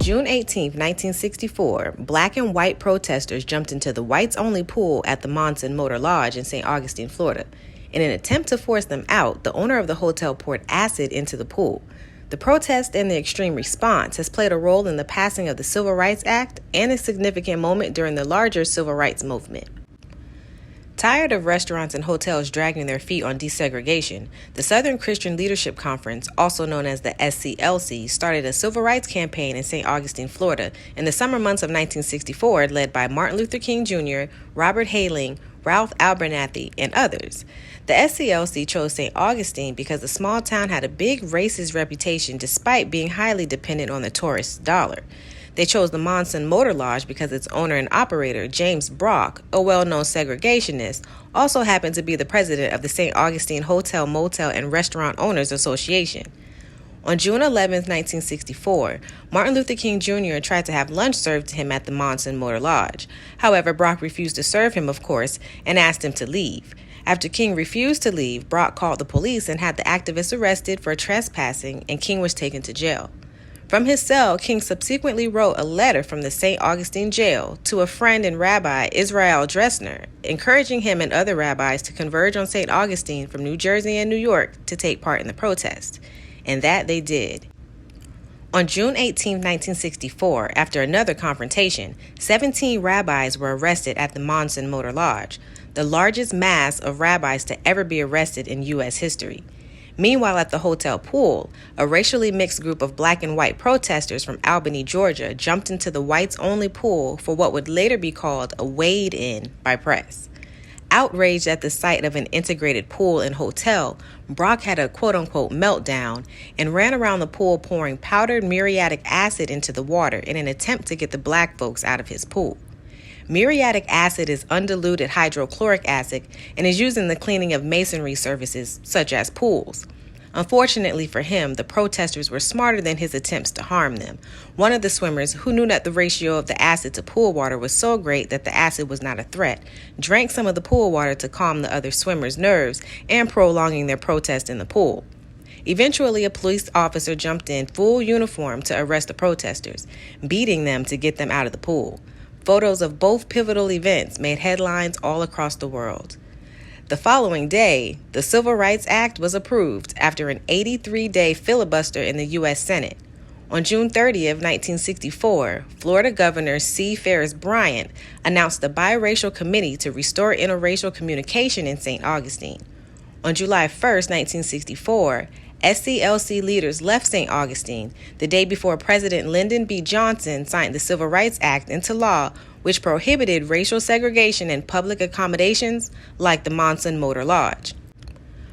June 18, 1964, black and white protesters jumped into the whites-only pool at the Monson Motor Lodge in St. Augustine, Florida. In an attempt to force them out, the owner of the hotel poured acid into the pool. The protest and the extreme response has played a role in the passing of the Civil Rights Act and a significant moment during the larger civil rights movement. Tired of restaurants and hotels dragging their feet on desegregation, the Southern Christian Leadership Conference, also known as the SCLC, started a civil rights campaign in St. Augustine, Florida, in the summer months of 1964, led by Martin Luther King Jr., Robert Hayling, Ralph Abernathy, and others. The SCLC chose St. Augustine because the small town had a big racist reputation despite being highly dependent on the tourist dollar. They chose the Monson Motor Lodge because its owner and operator, James Brock, a well-known segregationist, also happened to be the president of the St. Augustine Hotel, Motel, and Restaurant Owners Association. On June 11, 1964, Martin Luther King Jr. tried to have lunch served to him at the Monson Motor Lodge. However, Brock refused to serve him, of course, and asked him to leave. After King refused to leave, Brock called the police and had the activists arrested for trespassing, and King was taken to jail. From his cell, King subsequently wrote a letter from the St. Augustine jail to a friend and Rabbi, Israel Dressner, encouraging him and other rabbis to converge on St. Augustine from New Jersey and New York to take part in the protest. And that they did. On June 18, 1964, after another confrontation, 17 rabbis were arrested at the Monson Motor Lodge, the largest mass of rabbis to ever be arrested in U.S. history. Meanwhile, at the hotel pool, a racially mixed group of black and white protesters from Albany, Georgia, jumped into the whites-only pool for what would later be called a wade-in by press. Outraged at the sight of an integrated pool and hotel, Brock had a quote-unquote meltdown and ran around the pool pouring powdered muriatic acid into the water in an attempt to get the black folks out of his pool. Muriatic acid is undiluted hydrochloric acid and is used in the cleaning of masonry services, such as pools. Unfortunately for him, the protesters were smarter than his attempts to harm them. One of the swimmers, who knew that the ratio of the acid to pool water was so great that the acid was not a threat, drank some of the pool water to calm the other swimmers' nerves and prolonging their protest in the pool. Eventually, a police officer jumped in full uniform to arrest the protesters, beating them to get them out of the pool. Photos of both pivotal events made headlines all across the world. The following day, the Civil Rights Act was approved after an 83-day filibuster in the U.S. Senate. On June 30, 1964, Florida Governor C. Ferris Bryant announced the Biracial Committee to restore interracial communication in St. Augustine. On July 1, 1964, SCLC leaders left St. Augustine the day before President Lyndon B. Johnson signed the Civil Rights Act into law, which prohibited racial segregation in public accommodations like the Monson Motor Lodge.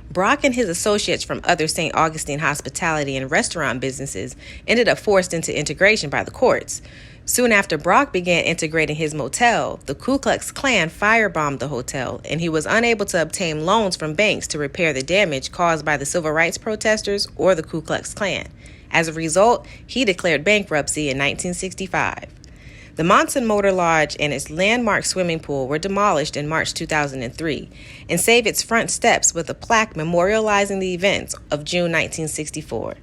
Brock and his associates from other St. Augustine hospitality and restaurant businesses ended up forced into integration by the courts. Soon after Brock began integrating his motel, the Ku Klux Klan firebombed the hotel, and he was unable to obtain loans from banks to repair the damage caused by the civil rights protesters or the Ku Klux Klan. As a result, he declared bankruptcy in 1965. The Monson Motor Lodge and its landmark swimming pool were demolished in March 2003 and save its front steps with a plaque memorializing the events of June 1964,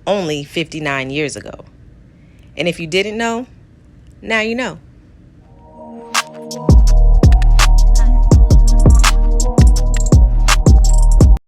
only 59 years ago. And if you didn't know, now you know.